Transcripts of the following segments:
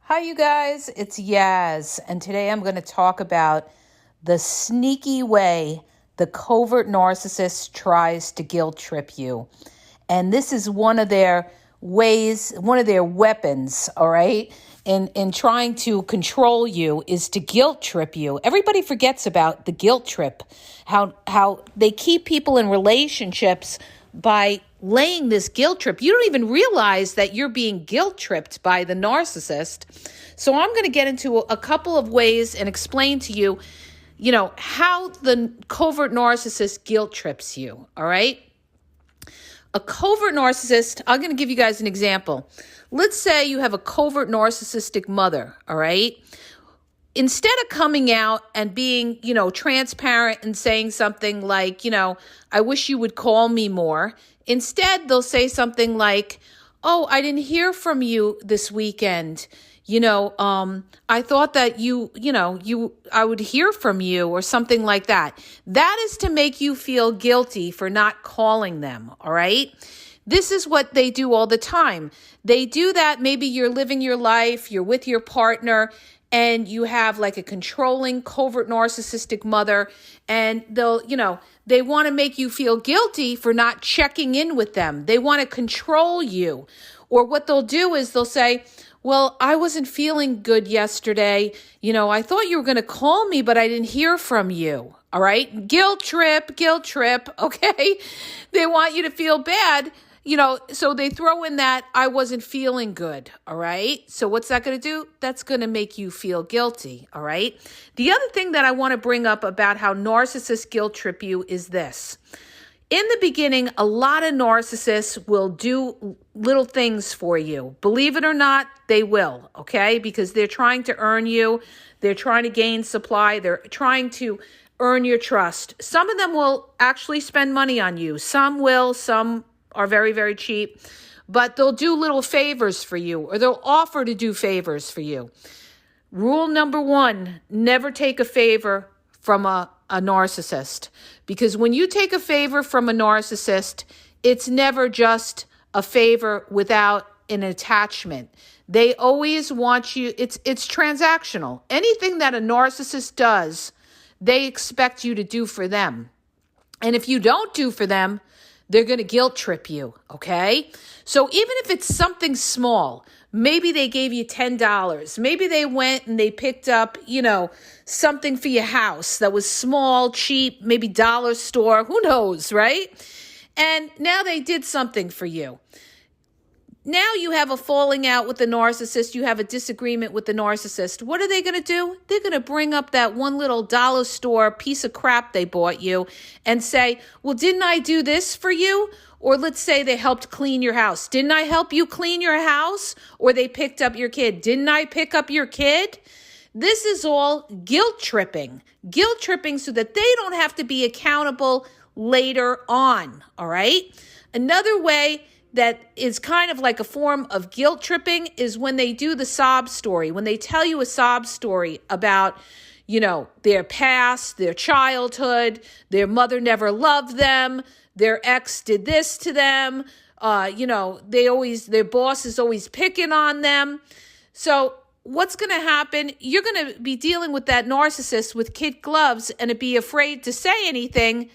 Hi, you guys. It's Yaz, and today I'm going to talk about the sneaky way the covert narcissist tries to guilt trip you. And this is one of their ways, one of their weapons, all right, in trying to control you is to guilt trip you. Everybody forgets about the guilt trip, how they keep people in relationships by laying this guilt trip. You don't even realize that you're being guilt tripped by the narcissist. So I'm going to get into a couple of ways and explain to you, how the covert narcissist guilt trips you, all right? A covert narcissist, I'm going to give you guys an example. Let's say you have a covert narcissistic mother, all right? Instead of coming out and being, transparent and saying something like, I wish you would call me more. Instead, they'll say something like, oh, I didn't hear from you this weekend. I thought that I would hear from you or something like that. That is to make you feel guilty for not calling them, all right? This is what they do all the time. They do that. Maybe you're living your life, you're with your partner, and you have like a controlling, covert narcissistic mother, and they want to make you feel guilty for not checking in with them. They want to control you. Or what they'll do is they'll say, well, I wasn't feeling good yesterday. I thought you were going to call me, but I didn't hear from you. All right? Guilt trip. Okay? They want you to feel bad. So they throw in that I wasn't feeling good, all right? So what's that going to do? That's going to make you feel guilty, all right? The other thing that I want to bring up about how narcissists guilt trip you is this. In the beginning, a lot of narcissists will do little things for you. Believe it or not, they will, okay? Because they're trying to earn you. They're trying to gain supply. They're trying to earn your trust. Some of them will actually spend money on you. Some will, some are very, very cheap, but they'll do little favors for you, or they'll offer to do favors for you. Rule number one, never take a favor from a narcissist, because when you take a favor from a narcissist, it's never just a favor without an attachment. They always want you, it's transactional. Anything that a narcissist does, they expect you to do for them. And if you don't do for them, they're going to guilt trip you, okay? So even if it's something small, maybe they gave you $10. Maybe they went and they picked up, something for your house that was small, cheap, maybe dollar store, who knows, right? And now they did something for you. Now you have a falling out with the narcissist. You have a disagreement with the narcissist. What are they going to do? They're going to bring up that one little dollar store piece of crap they bought you and say, well, didn't I do this for you? Or let's say they helped clean your house. Didn't I help you clean your house? Or they picked up your kid. Didn't I pick up your kid? This is all guilt tripping. Guilt tripping so that they don't have to be accountable later on, all right? Another way that is kind of like a form of guilt tripping is when they do the sob story, when they tell you a sob story about, their past, their childhood, their mother never loved them, their ex did this to them, their boss is always picking on them. So what's going to happen? You're going to be dealing with that narcissist with kid gloves and be afraid to say anything.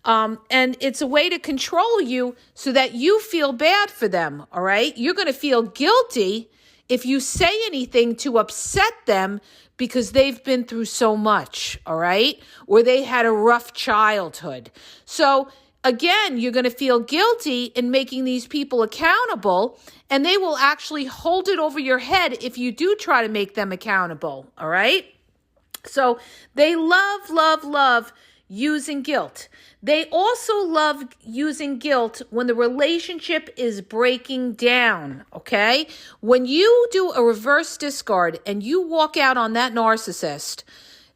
And it's a way to control you so that you feel bad for them, all right? You're going to feel guilty if you say anything to upset them because they've been through so much, all right? Or they had a rough childhood. So again, you're going to feel guilty in making these people accountable, and they will actually hold it over your head if you do try to make them accountable, all right? So they love using guilt. They also love using guilt when the relationship is breaking down, okay? When you do a reverse discard and you walk out on that narcissist,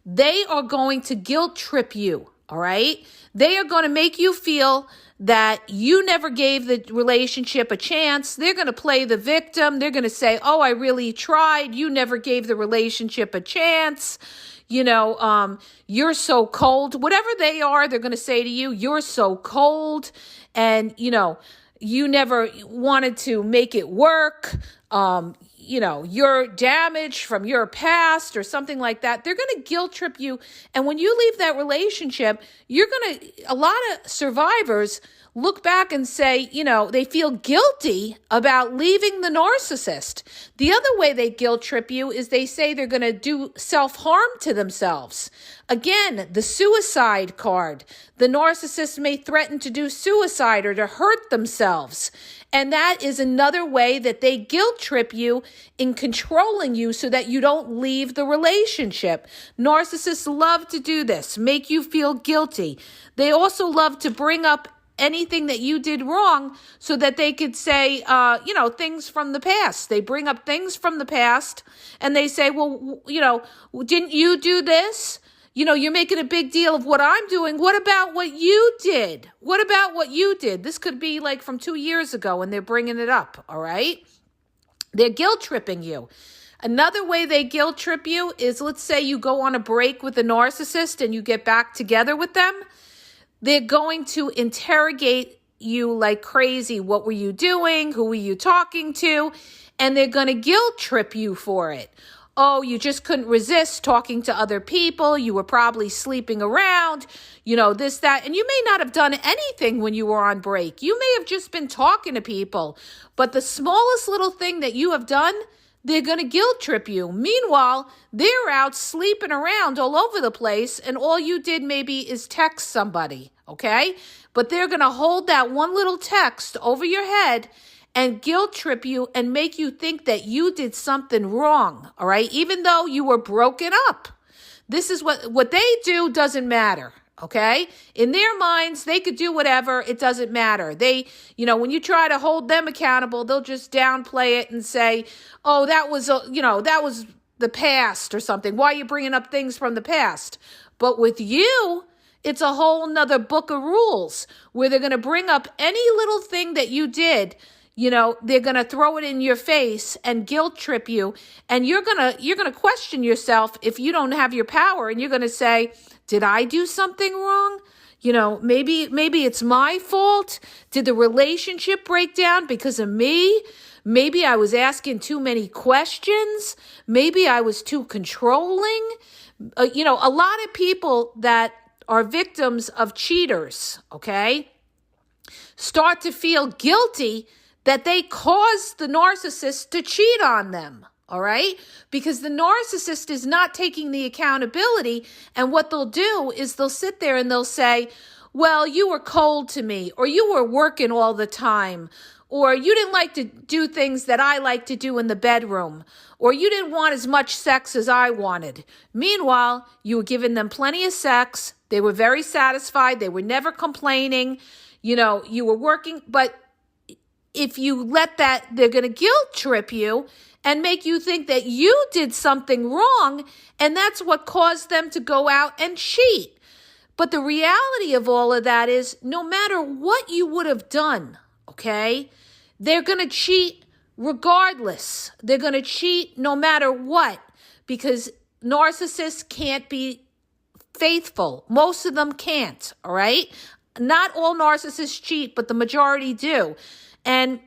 they are going to guilt trip you, all right? They are going to make you feel that you never gave the relationship a chance. They're going to play the victim. They're going to say, oh, I really tried. You never gave the relationship a chance. You're so cold. Whatever they are, they're going to say to you, you're so cold. And, you never wanted to make it work. you're damaged from your past or something like that. They're going to guilt trip you. And when you leave that relationship, a lot of survivors look back and say, they feel guilty about leaving the narcissist. The other way they guilt trip you is they say they're going to do self-harm to themselves. Again, the suicide card. The narcissist may threaten to do suicide or to hurt themselves. And that is another way that they guilt trip you in controlling you so that you don't leave the relationship. Narcissists love to do this, make you feel guilty. They also love to bring up anything that you did wrong so that they could say, things from the past. They bring up things from the past and they say, well, didn't you do this? You're making a big deal of what I'm doing. What about what you did? What about what you did? This could be like from 2 years ago and they're bringing it up, all right? They're guilt tripping you. Another way they guilt trip you is, let's say you go on a break with a narcissist and you get back together with them. They're going to interrogate you like crazy. What were you doing? Who were you talking to? And they're going to guilt trip you for it. Oh, you just couldn't resist talking to other people. You were probably sleeping around, this, that. And you may not have done anything when you were on break. You may have just been talking to people. But the smallest little thing that you have done, they're going to guilt trip you. Meanwhile, they're out sleeping around all over the place, and all you did maybe is text somebody, okay? But they're going to hold that one little text over your head and guilt trip you and make you think that you did something wrong, all right? Even though you were broken up. This is what they do doesn't matter, okay? In their minds, they could do whatever. It doesn't matter. They, when you try to hold them accountable, they'll just downplay it and say, oh, that was the past or something. Why are you bringing up things from the past? But with you, it's a whole nother book of rules where they're going to bring up any little thing that you did. They're going to throw it in your face and guilt trip you. And you're going to question yourself if you don't have your power. And you're going to say, did I do something wrong? Maybe it's my fault. Did the relationship break down because of me? Maybe I was asking too many questions. Maybe I was too controlling. A lot of people that are victims of cheaters, okay, start to feel guilty that they caused the narcissist to cheat on them, all right? Because the narcissist is not taking the accountability, and what they'll do is they'll sit there and they'll say, well, you were cold to me, or you were working all the time, or you didn't like to do things that I like to do in the bedroom, or you didn't want as much sex as I wanted. Meanwhile, you were giving them plenty of sex. They were very satisfied. They were never complaining. You were working, but if you let that, they're going to guilt trip you and make you think that you did something wrong, and that's what caused them to go out and cheat. But the reality of all of that is no matter what you would have done, okay, they're going to cheat regardless. They're going to cheat no matter what, because narcissists can't be faithful. Most of them can't, all right? Not all narcissists cheat, but the majority do. And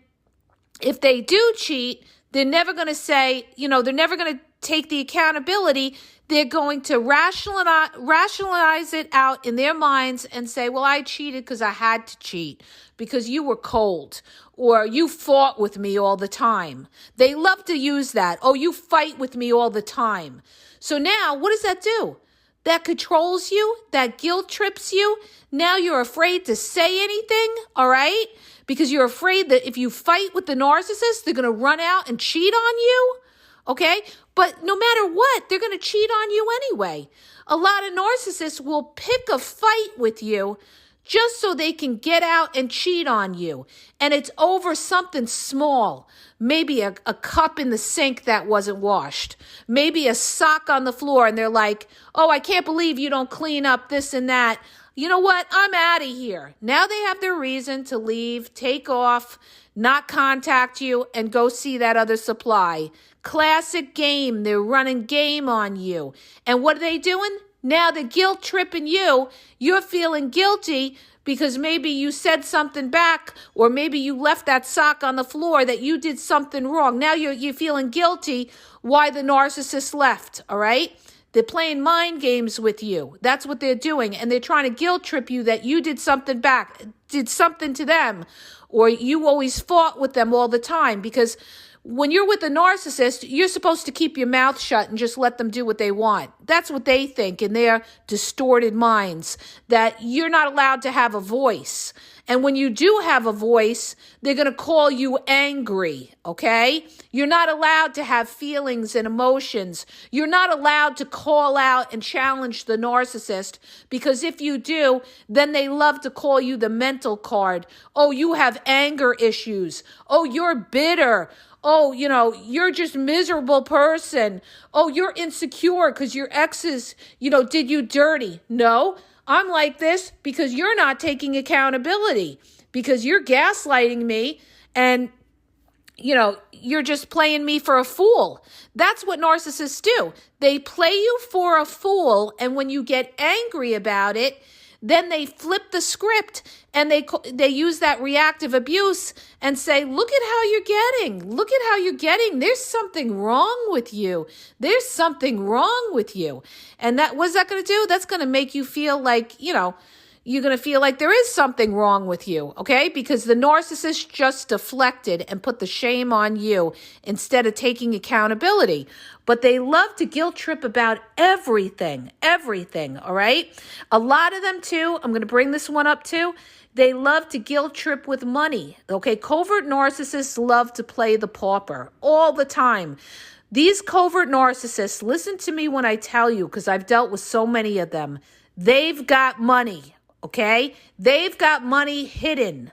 if they do cheat, they're never going to say, they're never going to take the accountability. They're going to rationalize it out in their minds and say, well, I cheated because I had to cheat, because you were cold, or you fought with me all the time. They love to use that. Oh, you fight with me all the time. So now what does that do? That controls you, that guilt trips you. Now you're afraid to say anything, all right? Because you're afraid that if you fight with the narcissist, they're going to run out and cheat on you, okay? But no matter what, they're going to cheat on you anyway. A lot of narcissists will pick a fight with you just so they can get out and cheat on you. And it's over something small. Maybe a cup in the sink that wasn't washed. Maybe a sock on the floor, and they're like, oh, I can't believe you don't clean up this and that. You know what? I'm out of here. Now they have their reason to leave, take off, not contact you, and go see that other supply. Classic game. They're running game on you. And what are they doing? Now they're guilt tripping you. You're feeling guilty because maybe you said something back, or maybe you left that sock on the floor, that you did something wrong. Now you're feeling guilty why the narcissist left, all right? They're playing mind games with you. That's what they're doing. And they're trying to guilt trip you that you did something back, did something to them, or you always fought with them all the time. Because when you're with a narcissist, you're supposed to keep your mouth shut and just let them do what they want. That's what they think in their distorted minds, that you're not allowed to have a voice. And when you do have a voice, they're going to call you angry, okay? You're not allowed to have feelings and emotions. You're not allowed to call out and challenge the narcissist, because if you do, then they love to call you the mental card. Oh, you have anger issues. Oh, you're bitter. Oh, you're just a miserable person. Oh, you're insecure because your exes, did you dirty. No, I'm like this because you're not taking accountability, because you're gaslighting me, and, you're just playing me for a fool. That's what narcissists do. They play you for a fool, and when you get angry about it, then they flip the script and they use that reactive abuse and say, look at how you're getting. Look at how you're getting. There's something wrong with you. There's something wrong with you. And what's that going to do? That's going to make you feel like, you're going to feel like there is something wrong with you, okay? Because the narcissist just deflected and put the shame on you instead of taking accountability. But they love to guilt trip about everything, all right? A lot of them too, I'm going to bring this one up too, they love to guilt trip with money, okay? Covert narcissists love to play the pauper all the time. These covert narcissists, listen to me when I tell you, because I've dealt with so many of them, they've got money, okay? They've got money hidden.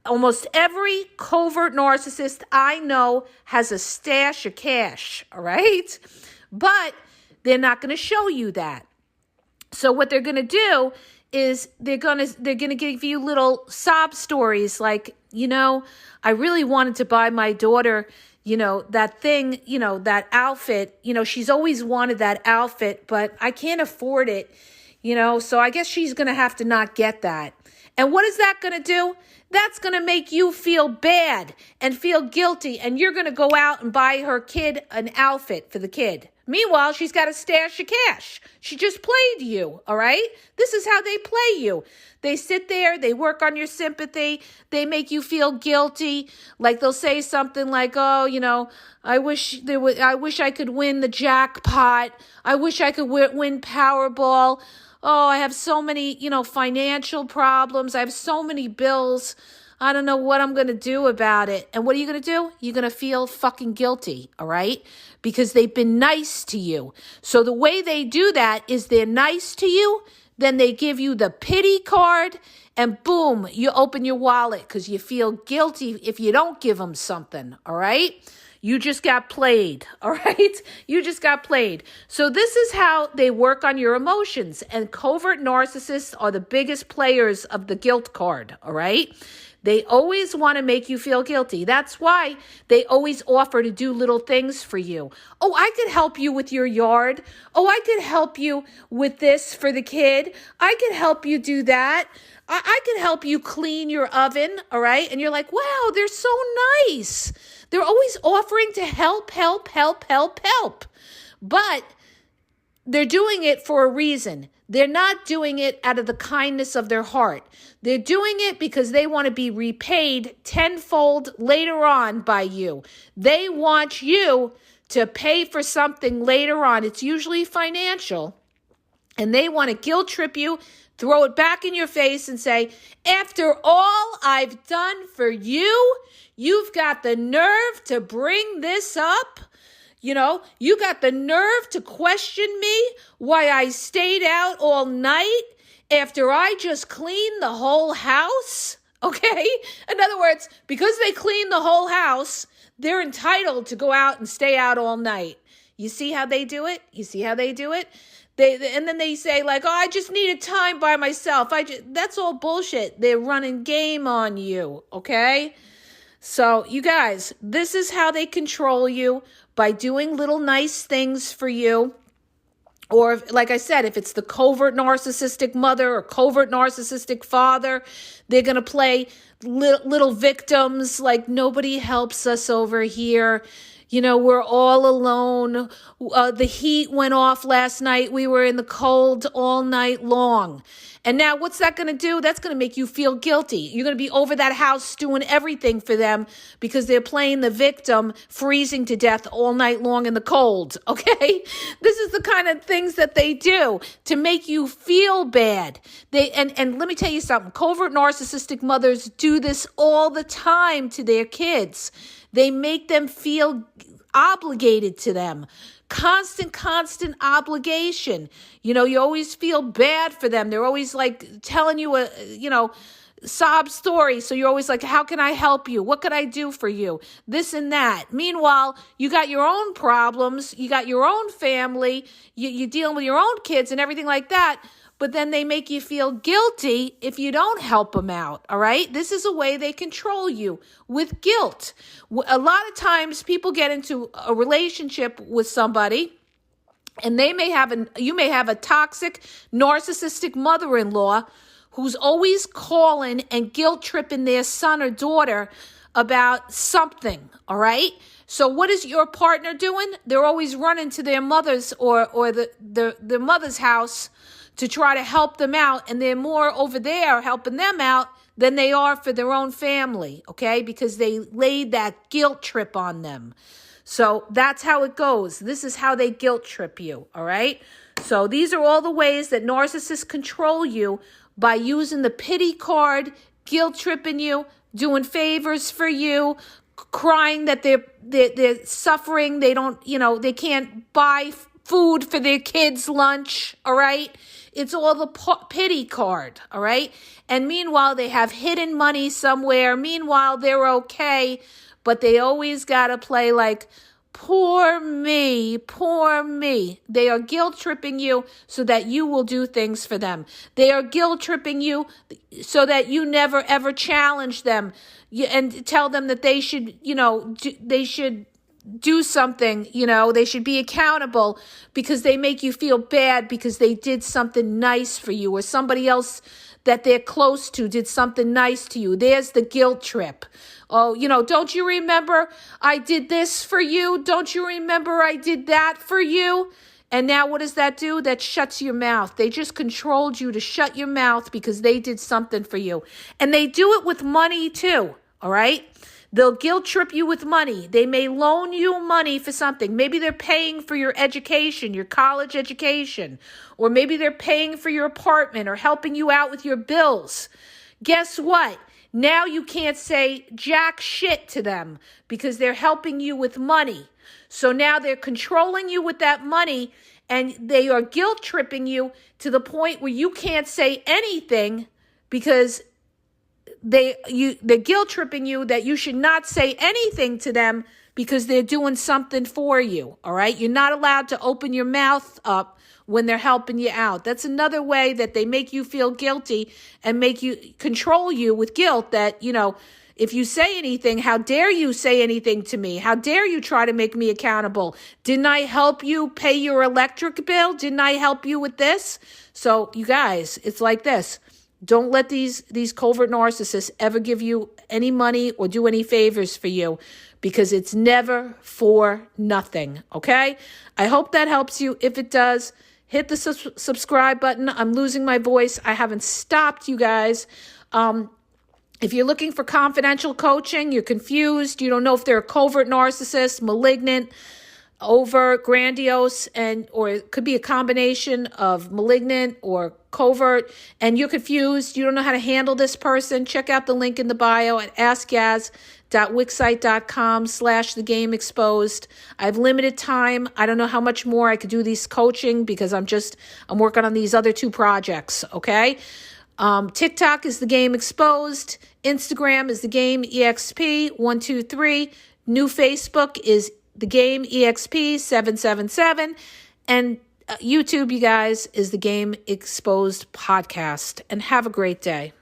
Almost every covert narcissist I know has a stash of cash, all right? But they're not going to show you that. So what they're going to do is they're going to give you little sob stories like, I really wanted to buy my daughter, that thing, that outfit. She's always wanted that outfit, but I can't afford it, so I guess she's going to have to not get that. And what is that going to do? That's going to make you feel bad and feel guilty, and you're going to go out and buy her kid an outfit for the kid. Meanwhile, she's got a stash of cash. She just played you, all right? This is how they play you. They sit there, they work on your sympathy, they make you feel guilty. Like they'll say something like, oh, I wish I could win the jackpot. I wish I could win Powerball. Oh, I have so many, financial problems. I have so many bills. I don't know what I'm going to do about it. And what are you going to do? You're going to feel fucking guilty, all right? Because they've been nice to you. So the way they do that is they're nice to you, then they give you the pity card, and boom, you open your wallet because you feel guilty if you don't give them something, all right? You just got played, all right? You just got played. So this is how they work on your emotions. And covert narcissists are the biggest players of the guilt card, all right? They always want to make you feel guilty. That's why they always offer to do little things for you. Oh, I could help you with your yard. Oh, I could help you with this for the kid. I could help you do that. I could help you clean your oven, all right? And you're like, wow, they're so nice. They're always offering to help. But they're doing it for a reason. They're not doing it out of the kindness of their heart. They're doing it because they want to be repaid tenfold later on by you. They want you to pay for something later on. It's usually financial. And they want to guilt trip you, throw it back in your face and say, after all I've done for you, you've got the nerve to bring this up? You got the nerve to question me why I stayed out all night after I just cleaned the whole house? Okay? In other words, because they cleaned the whole house, they're entitled to go out and stay out all night. You see how they do it? And then they say like, oh, I just needed time by myself. That's all bullshit. They're running game on you, okay? So you guys, this is how they control you, by doing little nice things for you, Or like I said, if it's the covert narcissistic mother or covert narcissistic father, they're going to play little victims like nobody helps us over here. We're all alone. The heat went off last night. We were in the cold all night long. And now what's that going to do? That's going to make you feel guilty. You're going to be over that house doing everything for them because they're playing the victim, freezing to death all night long in the cold. Okay? This is the kind of things that they do to make you feel bad. And let me tell you something. Covert narcissistic mothers do this all the time to their kids. They make them feel obligated to them. Constant obligation. You always feel bad for them. They're always like telling you a, sob story. So you're always like, how can I help you? What could I do for you? This and that. Meanwhile, you got your own problems. You got your own family. You're dealing with your own kids and everything like that. But then they make you feel guilty if you don't help them out, all right? This is a way they control you, with guilt. A lot of times people get into a relationship with somebody and you may have a toxic, narcissistic mother-in-law who's always calling and guilt-tripping their son or daughter about something, all right? So what is your partner doing? They're always running to their mother's or their mother's house to try to help them out, and they're more over there helping them out than they are for their own family, okay? Because they laid that guilt trip on them. So that's how it goes. This is how they guilt trip you, all right? So these are all the ways that narcissists control you by using the pity card, guilt tripping you, doing favors for you, crying that they're suffering. They don't, they can't buy food for their kids' lunch, all right? It's all the pity card, all right? And meanwhile, they have hidden money somewhere. Meanwhile, they're okay, but they always got to play like, poor me, poor me. They are guilt-tripping you so that you will do things for them. They are guilt-tripping you so that you never, ever challenge them and tell them that they should, they should do something, they should be accountable because they make you feel bad because they did something nice for you or somebody else that they're close to did something nice to you. There's the guilt trip. Oh, don't you remember I did this for you? Don't you remember I did that for you? And now what does that do? That shuts your mouth. They just controlled you to shut your mouth because they did something for you. And they do it with money too, all right? They'll guilt trip you with money. They may loan you money for something. Maybe they're paying for your education, your college education, or maybe they're paying for your apartment or helping you out with your bills. Guess what? Now you can't say jack shit to them because they're helping you with money. So now they're controlling you with that money and they are guilt tripping you to the point where you can't say anything because they're guilt tripping you that you should not say anything to them because they're doing something for you, all right? You're not allowed to open your mouth up when they're helping you out. That's another way that they make you feel guilty and make you control you with guilt that, if you say anything, how dare you say anything to me? How dare you try to make me accountable? Didn't I help you pay your electric bill? Didn't I help you with this? So you guys, it's like this. Don't let these covert narcissists ever give you any money or do any favors for you because it's never for nothing, okay? I hope that helps you. If it does, hit the subscribe button. I'm losing my voice. I haven't stopped, you guys. If you're looking for confidential coaching, you're confused, you don't know if they're a covert narcissist, malignant, overt, grandiose, or it could be a combination of malignant or covert, and you're confused, you don't know how to handle this person, check out the link in the bio at askyaz.wixsite.com/thegameexposed. I have limited time. I don't know how much more I could do these coaching because I'm working on these other 2 projects, okay? TikTok is The Game Exposed. Instagram is The Game EXP 123. New Facebook is The Game EXP 777. And YouTube, you guys, is The Game Exposed podcast. And have a great day.